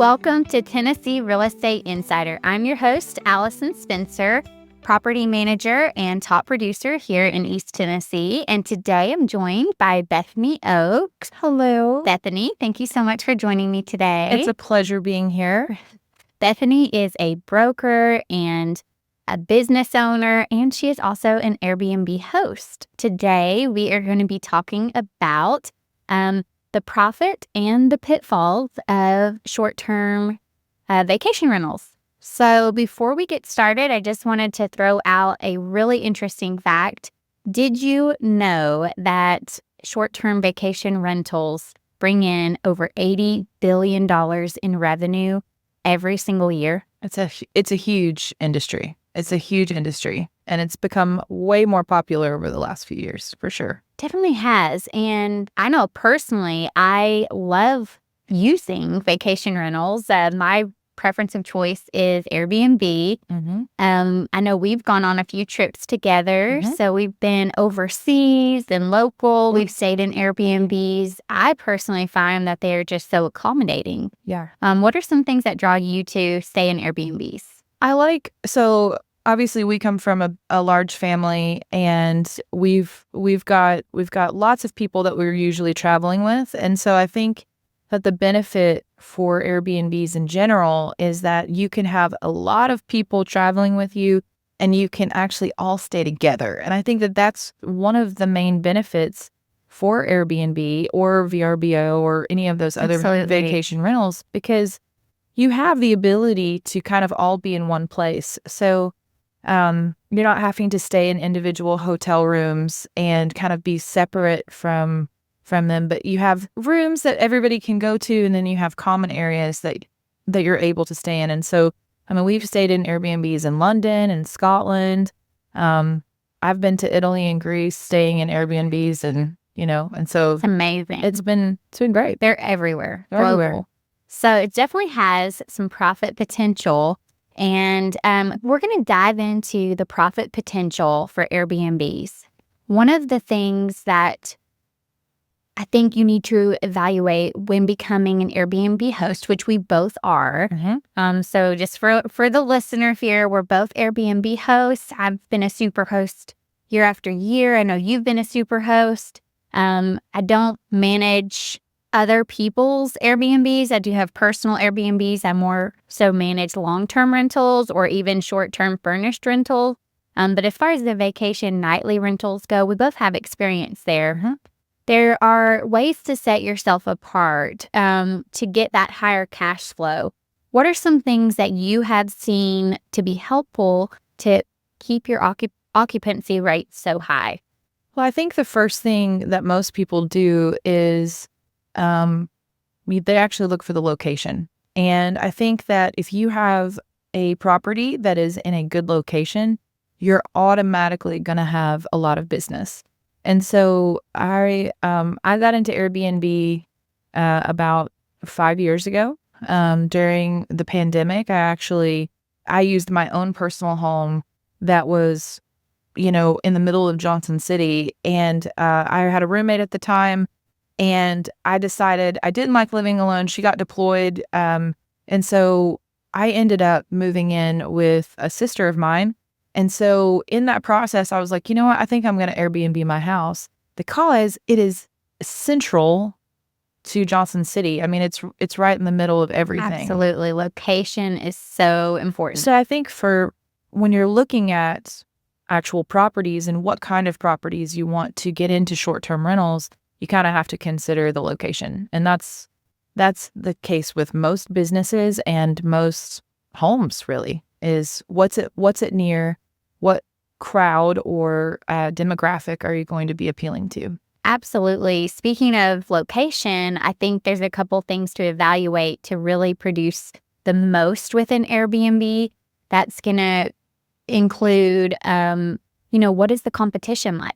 Welcome to Tennessee Real Estate Insider. I'm your host, Allyson Spencer, property manager and top producer here in East Tennessee. And today I'm joined by Bethany Oakes. Hello. Bethany, thank you so much for joining me today. It's a pleasure being here. Bethany is a broker and a business owner, and she is also an Airbnb host. Today, we are going to be talking about the profit and the pitfalls of short-term vacation rentals. So before we get started, I just wanted to throw out a really interesting fact. Did you know that short-term vacation rentals bring in over $80 billion in revenue every single year? It's a huge industry. It's a huge industry, and it's become way more popular over the last few years, for sure. Definitely has. And I know personally, I love using vacation rentals. My preference of choice is Airbnb. I know we've gone on a few trips together. So we've been overseas and local. We've stayed in Airbnbs. I personally find that they're just so accommodating. Yeah. What are some things that draw you to stay in Airbnbs? So obviously we come from a large family, and we've got lots of people that we're usually traveling with. And so I think that the benefit for Airbnbs in general is that you can have a lot of people traveling with you, and you can actually all stay together. And I think that that's one of the main benefits for Airbnb or VRBO or any of those other vacation rentals, because you have the ability to kind of all be in one place. So you're not having to stay in individual hotel rooms and kind of be separate from them, but you have rooms that everybody can go to, and then you have common areas that you're able to stay in. And so, I mean, we've stayed in Airbnbs in London and Scotland. I've been to Italy and Greece staying in Airbnbs, and so It's amazing. It's been great. They're everywhere. They're everywhere. So it definitely has some profit potential. And we're going to dive into the profit potential for Airbnbs. One of the things that I think you need to evaluate when becoming an Airbnb host, which we both are. So just for the listener here, we're both Airbnb hosts. I've been a super host year after year. I know you've been a super host. I don't manage other people's Airbnbs. I do have personal Airbnbs. I more so manage long-term rentals or even short-term furnished rentals. But as far as the vacation nightly rentals go, we both have experience there. There are ways to set yourself apart to get that higher cash flow. What are some things that you have seen to be helpful to keep your occupancy rate so high? Well, I think the first thing that most people do is they actually look for the location. And I think that if you have a property that is in a good location, you're automatically going to have a lot of business. And so I got into Airbnb about 5 years ago. During the pandemic, I used my own personal home that was, in the middle of Johnson City. And I had a roommate at the time. And I decided I didn't like living alone. She got deployed. And so I ended up moving in with a sister of mine. And so in that process, I was like, you know what? I think I'm going to Airbnb my house because it is central to Johnson City. I mean, it's right in the middle of everything. Absolutely. Location is so important. So I think for when you're looking at actual properties and what kind of properties you want to get into short-term rentals, you kind of have to consider the location. And that's the case with most businesses and most homes, really, is what's it near? What crowd or demographic are you going to be appealing to? Absolutely. Speaking of location, I think there's a couple things to evaluate to really produce the most with an Airbnb. That's going to include, what is the competition like?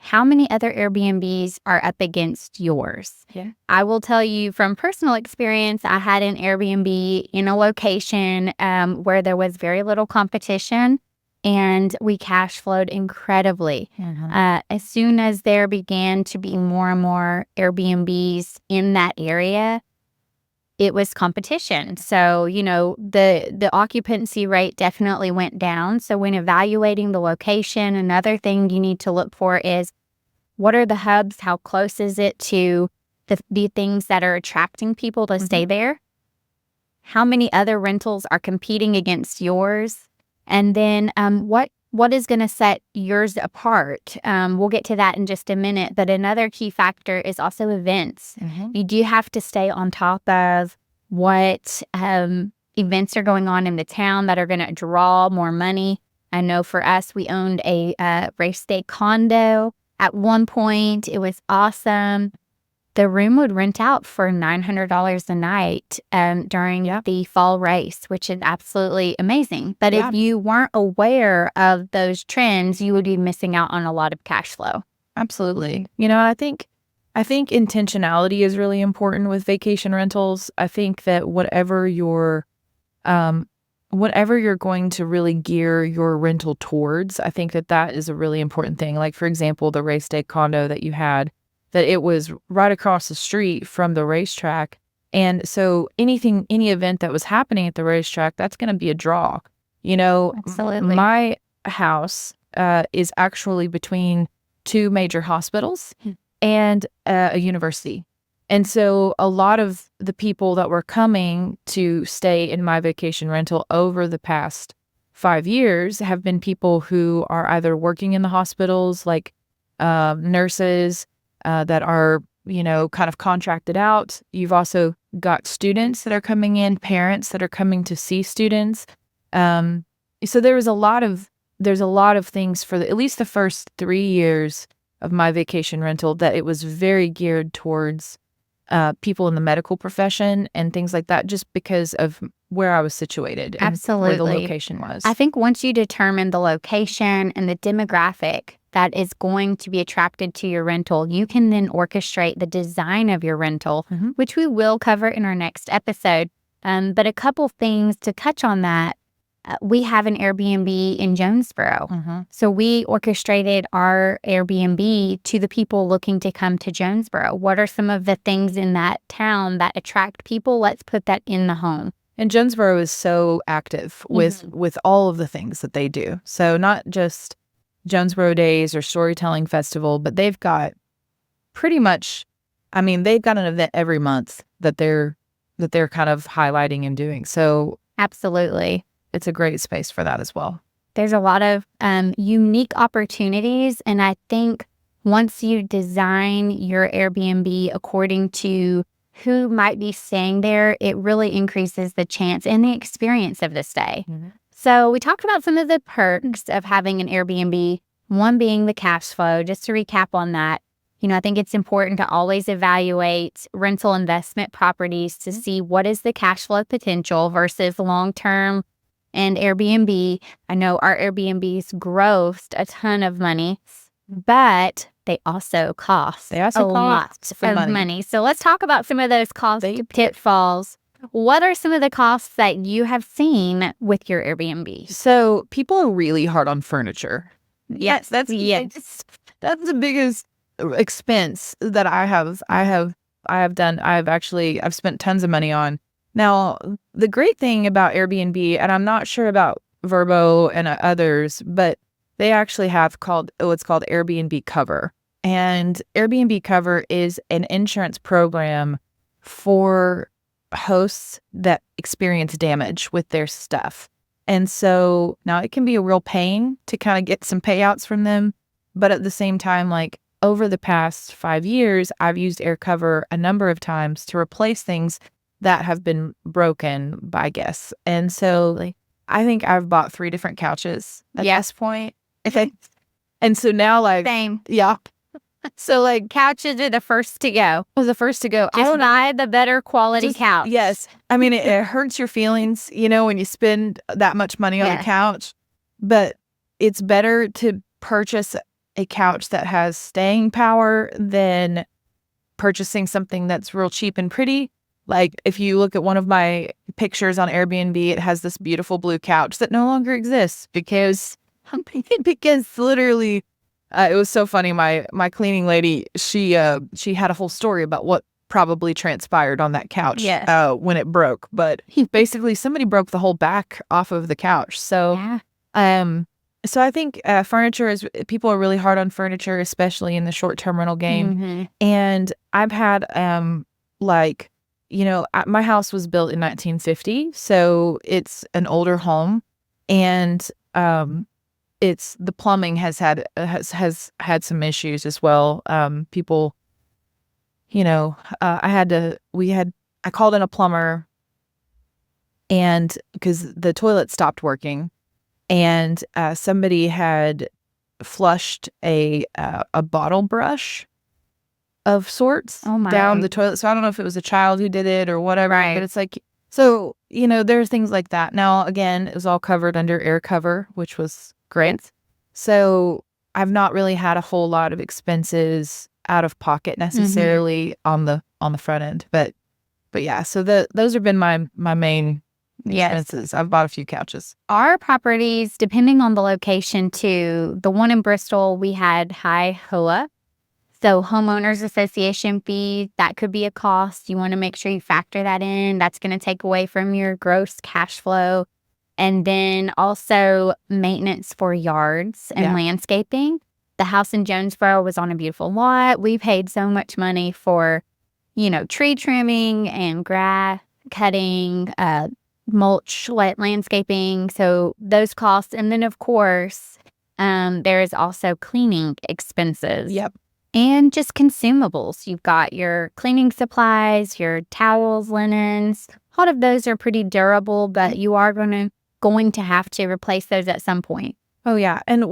How many other Airbnbs are up against yours? Yeah. I will tell you from personal experience, I had an Airbnb in a location where there was very little competition, and we cash flowed incredibly. As soon as there began to be more and more Airbnbs in that area, it was competition. So, the occupancy rate definitely went down. So when evaluating the location, another thing you need to look for is, what are the hubs? How close is it to the things that are attracting people to stay there? How many other rentals are competing against yours? And then what is going to set yours apart? We'll get to that in just a minute. But another key factor is also events. You do have to stay on top of what events are going on in the town that are going to draw more money. I know for us, we owned a race day condo. At one point, it was awesome. The room would rent out for $900 a night during the fall race, which is absolutely amazing. But if you weren't aware of those trends, you would be missing out on a lot of cash flow. Absolutely. I think intentionality is really important with vacation rentals. I think that whatever you're going to really gear your rental towards, I think that is a really important thing. Like, for example, the race day condo that you had, that it was right across the street from the racetrack. And so any event that was happening at the racetrack, that's going to be a draw. Absolutely. My house is actually between two major hospitals and a university. And so a lot of the people that were coming to stay in my vacation rental over the past 5 years have been people who are either working in the hospitals, like nurses, that are, kind of contracted out. You've also got students that are coming in, parents that are coming to see students. So there's a lot of things for at least the first 3 years of my vacation rental that it was very geared towards people in the medical profession and things like that, just because of where I was situated and where the location was. I think once you determine the location and the demographic that is going to be attracted to your rental, you can then orchestrate the design of your rental, which we will cover in our next episode. But a couple things to touch on that. We have an Airbnb in Jonesboro. So we orchestrated our Airbnb to the people looking to come to Jonesboro. What are some of the things in that town that attract people? Let's put that in the home. And Jonesboro is so active with all of the things that they do. So not just Jonesboro Days or Storytelling Festival, but they've got pretty much, they've got an event every month that they're kind of highlighting and doing. So absolutely, it's a great space for that as well. There's a lot of unique opportunities, and I think once you design your Airbnb according to who might be staying there, it really increases the chance and the experience of the stay. So we talked about some of the perks of having an Airbnb, one being the cash flow. Just to recap on that, I think it's important to always evaluate rental investment properties to see what is the cash flow potential versus long-term. And Airbnb, I know our Airbnbs grossed a ton of money, but they also cost a lot of money. So let's talk about some of those cost pitfalls. What are some of the costs that you have seen with your Airbnb? So people are really hard on furniture. Yes, that's the biggest expense that I've spent tons of money on. Now, the great thing about Airbnb, and I'm not sure about VRBO and others, but they actually have what's called Airbnb Cover. And Airbnb Cover is an insurance program for hosts that experience damage with their stuff. And so now it can be a real pain to kind of get some payouts from them. But at the same time, like over the past 5 years, I've used Air Cover a number of times to replace things that have been broken by guests. And so I think I've bought 3 different couches at this point. And so now same. Yeah. So couches are the first to go. Was the first to go. Just buy the better quality couch. Yes. It hurts your feelings, when you spend that much money on a couch, but it's better to purchase a couch that has staying power than purchasing something that's real cheap and pretty. Like if you look at one of my pictures on Airbnb, it has this beautiful blue couch that no longer exists because literally, it was so funny. My cleaning lady, she had a whole story about what probably transpired on that couch Yes. when it broke. But basically, somebody broke the whole back off of the couch. So, so I think furniture people are really hard on furniture, especially in the short-term rental game. Mm-hmm. And I've had my house was built in 1950, so it's an older home, and the plumbing has had some issues as well. People, I called in a plumber, and because the toilet stopped working, and somebody had flushed a bottle brush of sorts down the toilet. So I don't know if it was a child who did it or whatever, but it's like, so, there are things like that. Now, again, it was all covered under air cover, which was great. So I've not really had a whole lot of expenses out of pocket necessarily on the front end, but yeah, so those have been my main expenses. I've bought a few couches. Our properties, depending on the location too, the one in Bristol, we had high HOA. So homeowners association fee, that could be a cost. You want to make sure you factor that in. That's going to take away from your gross cash flow. And then also maintenance for yards and landscaping. The house in Jonesboro was on a beautiful lot. We paid so much money for, tree trimming and grass cutting, mulch, landscaping. So those costs. And then, of course, there is also cleaning expenses. Yep. And just consumables. You've got your cleaning supplies, your towels, linens. A lot of those are pretty durable, but you are going to have to replace those at some point. Oh, yeah. And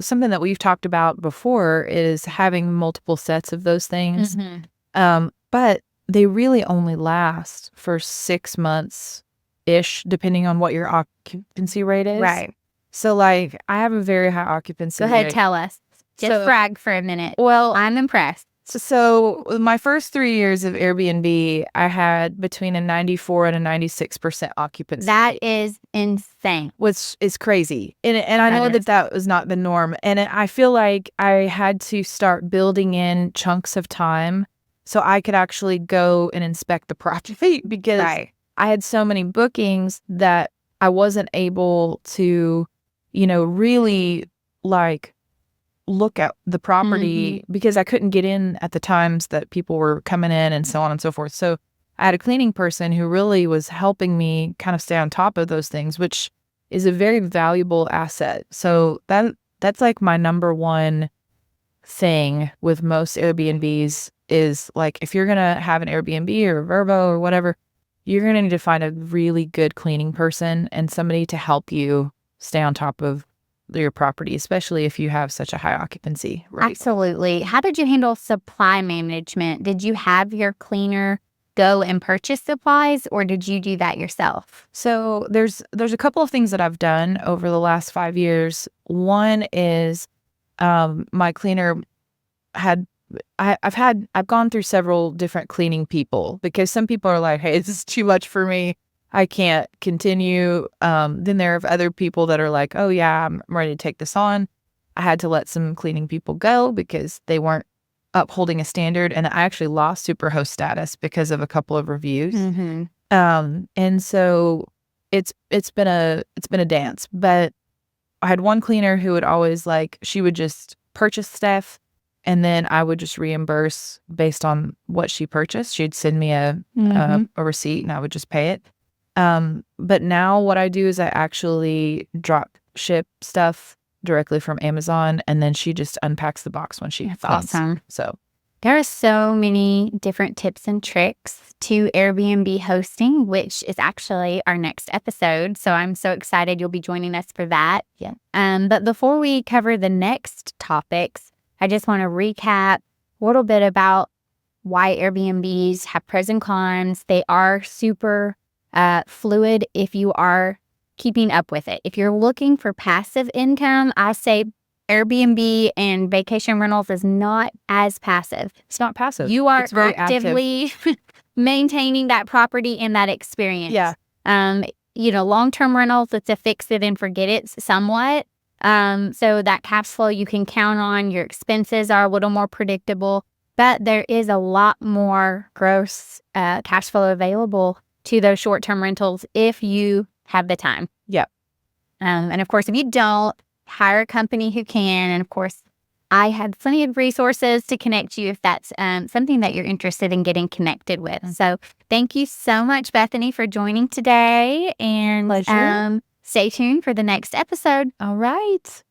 something that we've talked about before is having multiple sets of those things. Mm-hmm. But they really only last for 6 months-ish, depending on what your occupancy rate is. Right. So, I have a very high occupancy rate. Go ahead, rate. Tell us. Just brag for a minute. Well, I'm impressed. So my first 3 years of Airbnb, I had between a 94 and a 96% occupancy. That is insane. Which is crazy. And I know that was not the norm. And I feel like I had to start building in chunks of time so I could actually go and inspect the property because I had so many bookings that I wasn't able to, really look at the property because I couldn't get in at the times that people were coming in and so on and so forth. So I had a cleaning person who really was helping me kind of stay on top of those things, which is a very valuable asset. So that's my number one thing with most Airbnbs is if you're going to have an Airbnb or a VRBO or whatever, you're going to need to find a really good cleaning person and somebody to help you stay on top of your property, especially if you have such a high occupancy rate. Absolutely. How did you handle supply management? Did you have your cleaner go and purchase supplies, or did you do that yourself? So there's a couple of things that I've done over the last 5 years. One is my cleaner I've gone through several different cleaning people because some people are like, hey, this is too much for me. I can't continue. Then there are other people that are like, oh, yeah, I'm ready to take this on. I had to let some cleaning people go because they weren't upholding a standard. And I actually lost Superhost status because of a couple of reviews. Mm-hmm. And so it's been a dance. But I had one cleaner who would always she would just purchase stuff and then I would just reimburse based on what she purchased. She'd send me a receipt and I would just pay it. But now what I do is I actually drop ship stuff directly from Amazon and then she just unpacks the box when she That's comes. awesome. So there are so many different tips and tricks to Airbnb hosting, which is actually our next episode. So I'm so excited you'll be joining us for that. Yeah. But before we cover the next topics, I just want to recap a little bit about why Airbnbs have pros and cons. They are super fluid if you are keeping up with it. If you're looking for passive income, I say Airbnb and vacation rentals is not as passive. It's not passive. You are it's very actively maintaining that property and that experience. Yeah. Long-term rentals, it's a fix it and forget it somewhat. So that cash flow you can count on. Your expenses are a little more predictable. But there is a lot more gross cash flow available to those short-term rentals if you have the time. Yep. And of course, if you don't, hire a company who can. And of course, I have plenty of resources to connect you if that's something that you're interested in getting connected with. So thank you so much, Bethany, for joining today. And Pleasure. stay tuned for the next episode. All right.